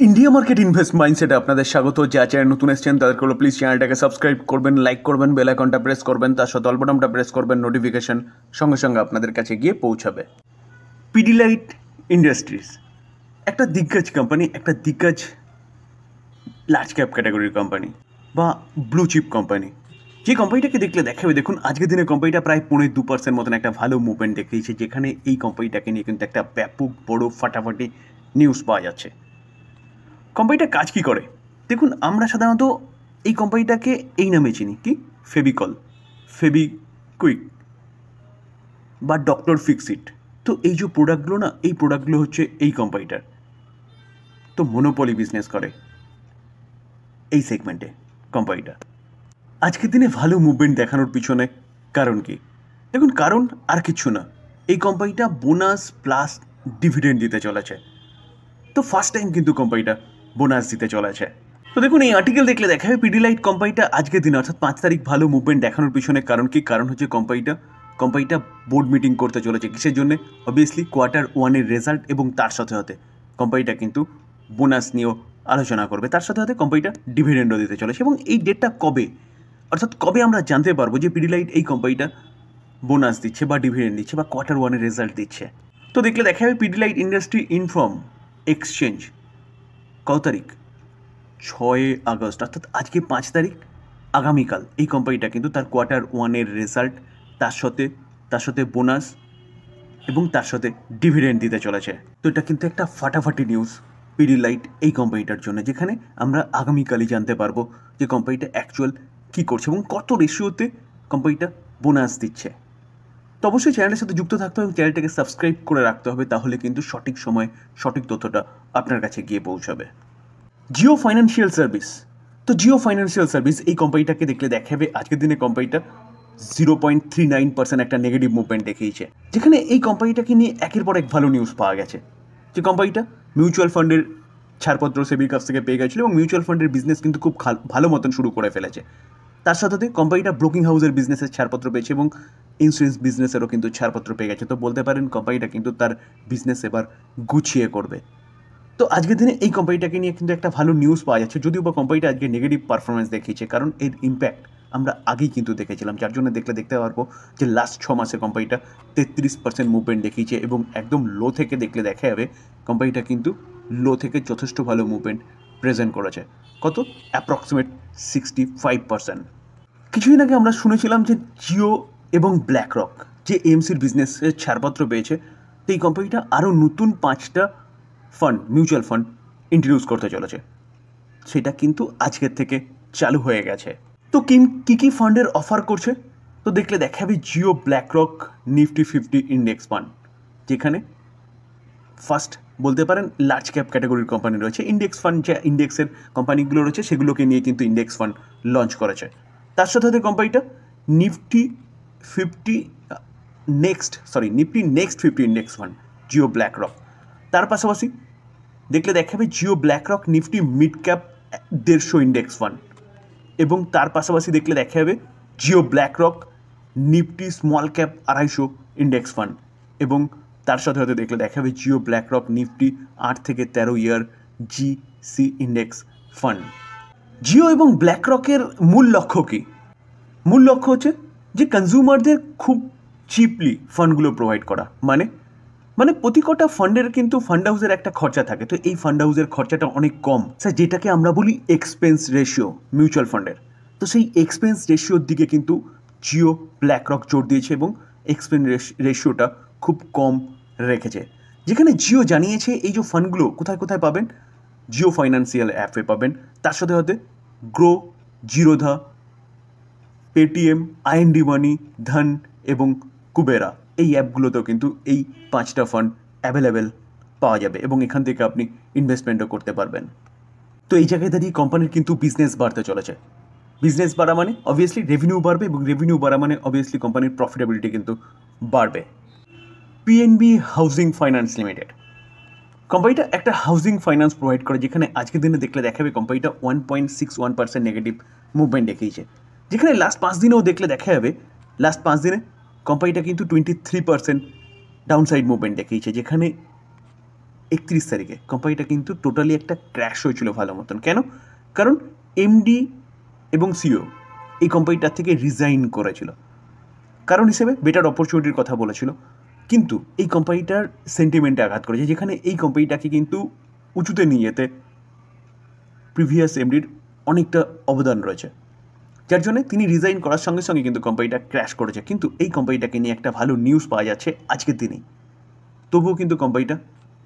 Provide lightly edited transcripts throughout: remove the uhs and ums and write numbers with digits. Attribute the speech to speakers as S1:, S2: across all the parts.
S1: India market invest माइंडसेटे आपनादेर स्वागत। जा চ্যানেল नतून एसेছেন তাদেরকে প্লিজ চ্যানেলটাকে সাবস্ক্রাইব করবেন, লাইক করবেন, বেল আইকনটা প্রেস করবেন, তার সাথে অল বাটনটা প্রেস করবেন, নোটিফিকেশন সঙ্গে সঙ্গে আপনাদের কাছে গিয়ে পৌঁছাবে। পিডিলাইট ইন্ডাস্ট্রিজ একটা দিগ্গজ কোম্পানি, একটা দিগ্গজ লার্জ ক্যাপ ক্যাটাগরির কোম্পানি বা ব্লু চিপ কোম্পানি। যে কোম্পানিটাকে দেখলে দেখাবে, দেখুন আজকের দিনে কোম্পানিটা প্রায় 2.5% মতন একটা ভালো মুভমেন্ট দেখিয়েছে, যেখানে এই কোম্পানিটাকে নিয়ে কিন্তু একটা ব্যাপক বড় ফাটাফাটি নিউজ পাওয়া যাচ্ছে। কোম্পানিটা কাজ কী করে দেখুন, আমরা সাধারণত এই কোম্পানিটাকে এই নামে চিনি, কি ফেভিকল, ফেভিকুইক বা ডক্টর ফিক্সিট। তো এই যে প্রোডাক্টগুলো না, এই প্রোডাক্টগুলো হচ্ছে এই কোম্পানিটার। তো মনোপলি বিজনেস করে এই সেগমেন্টে কোম্পানিটা। আজকের দিনে ভালো মুভমেন্ট দেখানোর পিছনে কারণ কি দেখুন, কারণ আর কিছু না, এই কোম্পানিটা বোনাস প্লাস ডিভিডেন্ড দিতে চলেছে। তো ফার্স্ট টাইম কিন্তু কোম্পানিটা বোনাস দিতে চলেছে। তো দেখুন এই আর্টিকেল দেখলে দেখা যাবে পিডিলাইট কোম্পানিটা আজকের দিনে অর্থাৎ 5 তারিখ ভালো মুভমেন্ট দেখানোর পিছনে কারণ কি, কারণ হচ্ছে কোম্পানিটা বোর্ড মিটিং করতে চলেছে। কিসের জন্য? অবভিয়াসলি Q1 রেজাল্ট এবং তার সাথে সাথে কোম্পানিটা কিন্তু বোনাস নিয়েও আলোচনা করবে, তার সাথে সাথে কোম্পানিটা ডিভিডেন্ডও দিতে চলেছে। এবং এই ডেটটা কবে, অর্থাৎ কবে আমরা জানতে পারবো যে পিডিলাইট এই কোম্পানিটা বোনাস দিচ্ছে বা ডিভিডেন্ড দিচ্ছে বা Q1 রেজাল্ট দিচ্ছে। তো দেখলে দেখা যাবে পিডিলাইট ইন্ডাস্ট্রি ইনফর্ম এক্সচেঞ্জ কত তারিখ, 6 আগস্ট, অর্থাৎ আজকে 5 তারিখ, আগামীকাল এই কোম্পানিটা কিন্তু তার Q1 রেজাল্ট, তার সাথে বোনাস এবং তার সাথে ডিভিডেন্ড দিতে চলেছে। তো এটা কিন্তু একটা ফাটাফাটি নিউজ পিডিলাইট এই কোম্পানিটার জন্য, যেখানে আমরা আগামীকালই জানতে পারবো যে কোম্পানিটা অ্যাকচুয়াল কী করছে এবং কত রেশিওতে কোম্পানিটা বোনাস দিচ্ছে। তো অবশ্যই চ্যানেলের সাথে যুক্ত থাকতে হবে, চ্যানেলটাকে সাবস্ক্রাইব করে রাখতে হবে, তাহলে কিন্তু সঠিক সময় সঠিক তথ্যটা আপনার কাছে গিয়ে পৌঁছাবে। জিও ফাইন্যান্সিয়াল সার্ভিস, তো জিও ফাইন্যান্সিয়াল সার্ভিস এই কোম্পানিটাকে দেখলে দেখাবে আজকের দিনে কোম্পানিটা 0.39% একটা নেগেটিভ মুভমেন্ট দেখিয়েছে, যেখানে এই কোম্পানিটাকে নিয়ে একের পর এক ভালো নিউজ পাওয়া গেছে। যে কোম্পানিটা মিউচুয়াল ফান্ডের ছাড়পত্র সেবির কাছ থেকে পেয়ে গেছিলো এবং মিউচুয়াল ফান্ডের বিজনেস কিন্তু খুব ভালো মতন শুরু করে ফেলেছে। তার সাথে সাথে কোম্পানিটা ব্রোকিং হাউসের বিজনেসের ছাড়পত্র পেয়েছে এবং ইন্স্যুরেন্স বিজনেসেরও কিন্তু ছাড়পত্র পেয়ে গেছে। তো বলতে পারেন কোম্পানিটা কিন্তু তার বিজনেস এবার গুছিয়ে করবে। তো আজকের দিনে এই কোম্পানিটাকে নিয়ে কিন্তু একটা ভালো নিউজ পাওয়া যাচ্ছে, যদিও বা কোম্পানিটা আজকে নেগেটিভ পারফরমেন্স দেখিয়েছে, কারণ এর ইম্প্যাক্ট আমরা আগেই কিন্তু দেখেছিলাম, যার জন্য দেখতে পারবো যে লাস্ট 6 মাসে কোম্পানিটা 33% মুভমেন্ট দেখিয়েছে এবং একদম লো থেকে দেখলে দেখা যাবে কোম্পানিটা কিন্তু লো থেকে যথেষ্ট ভালো মুভমেন্ট প্রেজেন্ট করেছে। কত? অ্যাপ্রক্সিমেট 65%। কিছুদিন আগে আমরা শুনেছিলাম যে জিও এবং ব্ল্যাক রক যে এএমসির বিজনেসের ছাড়পত্র পেয়েছে, তো এই কোম্পানিটা আরও নতুন 5টা ফান্ড, মিউচুয়াল ফান্ড ইন্ট্রোডিউস করতে চলেছে, সেটা কিন্তু আজকের থেকে চালু হয়ে গেছে। তো কী ফান্ডের অফার করছে তো দেখলে দেখা যাবে Jio, black rock, Nifty 50 index fund, যেখানে ফার্স্ট বলতে পারেন লার্জ ক্যাপ ক্যাটাগরির কোম্পানি রয়েছে। ইন্ডেক্স ফান্ড যে ইন্ডেক্সের কোম্পানিগুলো রয়েছে সেগুলোকে নিয়ে কিন্তু ইন্ডেক্স ফান্ড লঞ্চ করেছে। তার সাথে সাথে কোম্পানিটা Nifty next 50 index fund Jio, black rock. তার পাশাপাশি দেখলে দেখা যাবে Jio, black rock, Nifty mid cap 150 index fund, এবং তার পাশাপাশি দেখলে দেখা যাবে Jio, black rock, Nifty small cap 250 index fund, এবং তার সাথে সাথে দেখলে দেখা যাবে জিও, ব্ল্যাক রক, নিফটি 8 থেকে 13 ইয়ার জিসি ইন্ডেক্স ফান্ড। জিও এবং ব্ল্যাক রকের মূল লক্ষ্য কী? মূল লক্ষ্য হচ্ছে যে কনজিউমারদের খুব চিপলি ফান্ডগুলো প্রোভাইড করা, মানে প্রতি কটা ফান্ডের কিন্তু ফান্ড হাউসের একটা খরচা থাকে। তো এই ফান্ড হাউসের খরচাটা অনেক কম, স্যার, যেটাকে আমরা বলি এক্সপেন্স রেশিও মিউচুয়াল ফান্ডের। তো সেই এক্সপেন্স রেশিওর দিকে কিন্তু জিও, ব্ল্যাক রক জোর দিয়েছে এবং এক্সপেন্স রেশিওটা খুব কম রেখেছে। যেখানে জিও জানিয়েছে এই যে ফান্ডগুলো কোথায় কোথায় পাবেন, জিও ফাইন্যান্সিয়াল অ্যাপে পাবেন, তার সাথে সাথে গ্রো, জিরোধা, পেটিএম, আইএনডি মানি, ধন এবং কুবেরা এই অ্যাপগুলোতেও কিন্তু এই 5টা ফান্ড অ্যাভেলেবেল পাওয়া যাবে এবং এখান থেকে আপনি ইনভেস্টমেন্টও করতে পারবেন। তো এই জায়গায় দাঁড়িয়ে কোম্পানির কিন্তু বিজনেস বাড়তে চলেছে। বিজনেস বাড়া মানে অবভিয়াসলি রেভিনিউ বাড়বে এবং রেভিনিউ বাড়া মানে অবভিয়াসলি কোম্পানির প্রফিটেবিলিটি কিন্তু বাড়বে। পিএনবি হাউজিং ফাইন্যান্স লিমিটেড কোম্পানিটা একটা হাউজিং ফাইন্যান্স প্রোভাইড করে, যেখানে আজকের দিনে দেখলে দেখাবে কোম্পানিটা 1.61% নেগেটিভ মুভমেন্ট দেখিয়েছে, যেখানে লাস্ট 5 দিনেও দেখলে দেখা যাবে লাস্ট 5 দিনে কোম্পানিটা কিন্তু 23% ডাউনসাইড মুভমেন্ট দেখিয়েছে, যেখানে 31 তারিখে কোম্পানিটা কিন্তু টোটালি একটা ক্র্যাশ হয়েছিল ভালো মতন। কেন? কারণ এমডি এবং সিও এই কোম্পানিটার থেকে রিজাইন করেছিল, কারণ হিসেবে বেটার অপরচুনিটির কথা বলেছিল। কিন্তু এই কোম্পানিটার সেন্টিমেন্টে আঘাত করেছে, যেখানে এই কোম্পানিটাকে কিন্তু উঁচুতে নিয়ে যেতে প্রিভিয়াস এমডির অনেকটা অবদান রয়েছে, যার জন্য তিনি রিজাইন করার সঙ্গে সঙ্গে কিন্তু কোম্পানিটা ক্র্যাশ করেছে। কিন্তু এই কোম্পানিটাকে নিয়ে একটা ভালো নিউজ পাওয়া যাচ্ছে আজকের দিনেই, তবুও কিন্তু কোম্পানিটা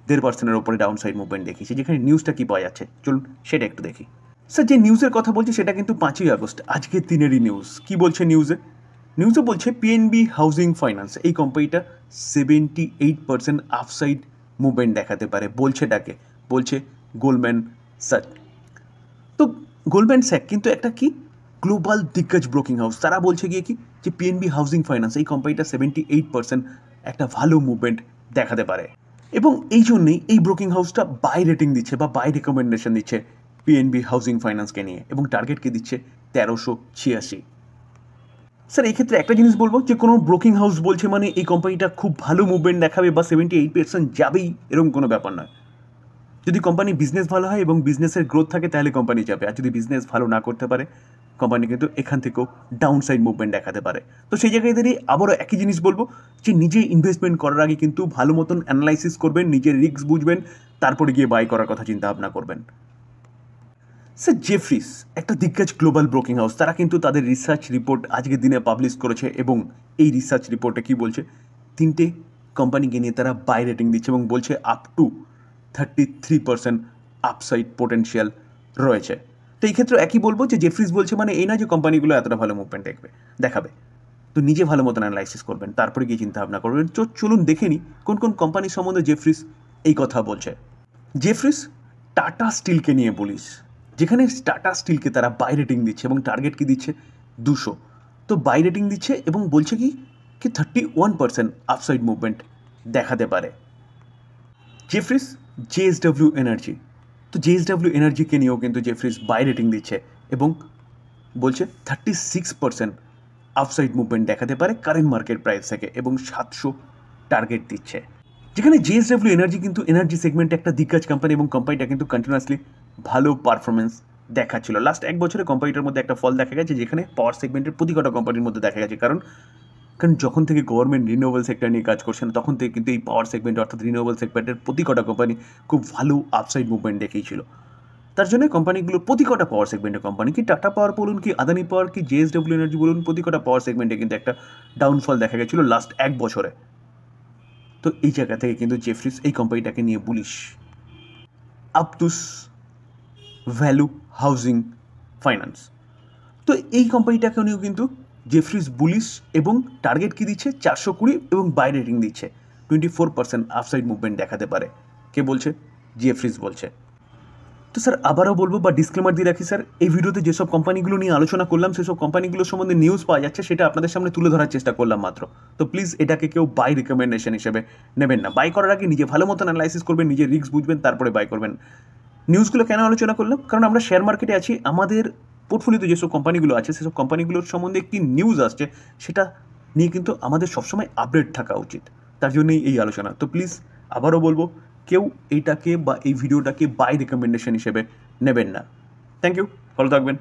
S1: 1.5% ওপরে ডাউন সাইড মুভমেন্ট দেখিয়েছে। যেখানে নিউজটা কী পাওয়া যাচ্ছে চলুন সেটা একটু দেখি। স্যার, যে নিউজের কথা বলছি সেটা কিন্তু 5ই আগস্ট, আজকের দিনেরই নিউজ। কি বলছে নিউজে বলছে পিএনবি হাউজিং ফাইন্যান্স এই কোম্পানিটা 78% আপসাইড মুভমেন্ট দেখাতে পারে। বলছে গোল্ডম্যান স্যাক। তো গোল্ডম্যান স্যাক কিন্তু একটা কি গ্লোবাল দিগ্গজ ব্রোকিং হাউস, তারা বলছে গিয়ে কি যে পিএনবি হাউজিং ফাইন্যান্স এই কোম্পানিটা 78% একটা ভালো মুভমেন্ট দেখাতে পারে, এবং এই জন্যেই এই ব্রোকিং হাউসটা বাই রেটিং দিচ্ছে বা বাই রেকমেন্ডেশন দিচ্ছে পিএনবি হাউজিং ফাইন্যান্সকে নিয়ে, এবং টার্গেটকে দিচ্ছে 1386। স্যার, এই ক্ষেত্রে একটা জিনিস বলবো যে কোনো ব্রোকিং হাউস বলছে মানে এই কোম্পানিটা খুব ভালো মুভমেন্ট দেখাবে বা 78% যাবেই, এরকম কোনো ব্যাপার নয়। যদি কোম্পানি বিজনেস ভালো হয় এবং বিজনেসের গ্রোথ থাকে তাহলে কোম্পানি যাবে, আর যদি বিজনেস ভালো না করতে পারে কোম্পানি কিন্তু এখান থেকেও ডাউন সাইড মুভমেন্ট দেখাতে পারে। তো সেই জায়গায় দাঁড়িয়ে আবারও একই জিনিস বলবো যে নিজে ইনভেস্টমেন্ট করার আগে কিন্তু ভালো মতন অ্যানালাইসিস করবেন, নিজের রিস্ক বুঝবেন, তারপরে গিয়ে বাই করার কথা চিন্তা ভাবনা করবেন। স্যার, জেফ্রিস একটা দিগ্গজ গ্লোবাল ব্রোকিং হাউস, তারা কিন্তু তাদের রিসার্চ রিপোর্ট আজকের দিনে পাবলিশ করেছে, এবং এই রিসার্চ রিপোর্টে কি বলছে 3টে কোম্পানিকে নিয়ে তারা বাই রেটিং দিচ্ছে এবং বলছে আপ টু 33% আপসাইড পোটেনশিয়াল রয়েছে। তো এই ক্ষেত্রে একই বলবো যে জেফ্রিস বলছে মানে এই না যে কোম্পানিগুলো এতটা ভালো মুভমেন্ট দেখাবে। তো নিজে ভালো মতন অ্যানালাইসিস করবেন, তারপরে গিয়ে চিন্তা ভাবনা করবেন। চলুন দেখে নিই কোন কোন কোম্পানির সম্বন্ধে জেফ্রিস এই কথা বলছে। জেফ্রিস টাটা স্টিলকে নিয়ে বলিস, যেখানে টাটা স্টিলকে তারা বাই রেটিং দিচ্ছে এবং টার্গেট কি দিচ্ছে 200। তো বাই রেটিং দিচ্ছে এবং বলছে কি 31% আপসাইড মুভমেন্ট দেখাতে পারে। জেফ্রিস জেএসডব্লিউ এনার্জি, তো জেএসডব্লিউ এনার্জিকে নিয়েও কিন্তু জেফ্রিস বাই রেটিং দিচ্ছে এবং বলছে 36% আপসাইড মুভমেন্ট দেখাতে পারে কারেন্ট মার্কেট প্রাইস থেকে, এবং 700 টার্গেট দিচ্ছে। যেখানে জেএসডব্লিউ এনার্জি কিন্তু এনার্জি সেগমেন্টে একটা দিগ্গজ কোম্পানি, এবং কোম্পানিটা কিন্তু কন্টিনিউয়াসলি ভালো পারফরমেন্স দেখাচ্ছিল। লাস্ট 1 বছরে কোম্পানিটার মধ্যে একটা ফল দেখা গেছে, যেখানে পাওয়ার সেগমেন্টের প্রতি কটা কোম্পানির মধ্যে দেখা গেছে। কারণ যখন থেকে গভর্নমেন্ট রিনিউয়েবল সেক্টর নিয়ে কাজ করছে না, তখন থেকে কিন্তু এই পাওয়ার সেগমেন্ট অর্থাৎ রিনিউয়েবল সেগমেন্টের প্রতি কটা কোম্পানি খুব ভালো আপসাইড মুভমেন্ট দেখিয়েছিল। তার জন্য কোম্পানিগুলো প্রতি কটা পাওয়ার সেগমেন্টের কোম্পানি, কি টাটা পাওয়ার বলুন, কি আদানি পাওয়ার, কি জেএসডব্লিউ এনার্জি বলুন, প্রতি কটা পাওয়ার সেগমেন্টে কিন্তু একটা ডাউনফল দেখা গেছিলো লাস্ট 1 বছরে। তো এই জায়গা থেকে কিন্তু জেফ্রিস এই কোম্পানিটাকে নিয়ে বুলিশ। আপতুস ভ্যালু হাউজিং ফাইন্যান্স, তো এই কোম্পানিটাকে নিয়েও কিন্তু জেফ্রিস বুলিশ, এবং টার্গেট কি দিচ্ছে 420 এবং বাই রেটিং দিচ্ছে 24% আপসাইড মুভমেন্ট দেখাতে পারে। কে বলছে? জেফ্রিস বলছে। তো স্যার আবারও বলবো বা ডিসক্লেমার দিয়ে রাখি, স্যার এই ভিডিওতে যেসব কোম্পানিগুলো নিয়ে আলোচনা করলাম সেসব কোম্পানিগুলোর সম্বন্ধে নিউজ পাওয়া যাচ্ছে, সেটা আপনাদের সামনে তুলে ধরার চেষ্টা করলাম মাত্র। তো প্লিজ এটাকে কেউ বাই রিকমেন্ডেশন হিসেবে নেবেন না। বাই করার আগে নিজে ভালো মতন অ্যানালাইসিস করবেন, নিজের রিস্ক বুঝবেন, তারপরে বাই করবেন। নিউজগুলো কেন আলোচনা করলাম? কারণ আমরা শেয়ার মার্কেটে আছি, আমাদের পোর্টফোলিওতে যেসব কোম্পানিগুলো আছে সেসব কোম্পানিগুলোর সম্বন্ধে একটি নিউজ আসছে, সেটা নিয়ে কিন্তু আমাদের সবসময় আপডেট থাকা উচিত। তার জন্যই এই আলোচনা। তো প্লিজ আবারও বলবো, কেউ এইটাকে বা এই ভিডিওটাকে বাই রেকমেন্ডেশন হিসেবে নেবেন না। থ্যাংক ইউ, ভালো থাকবেন।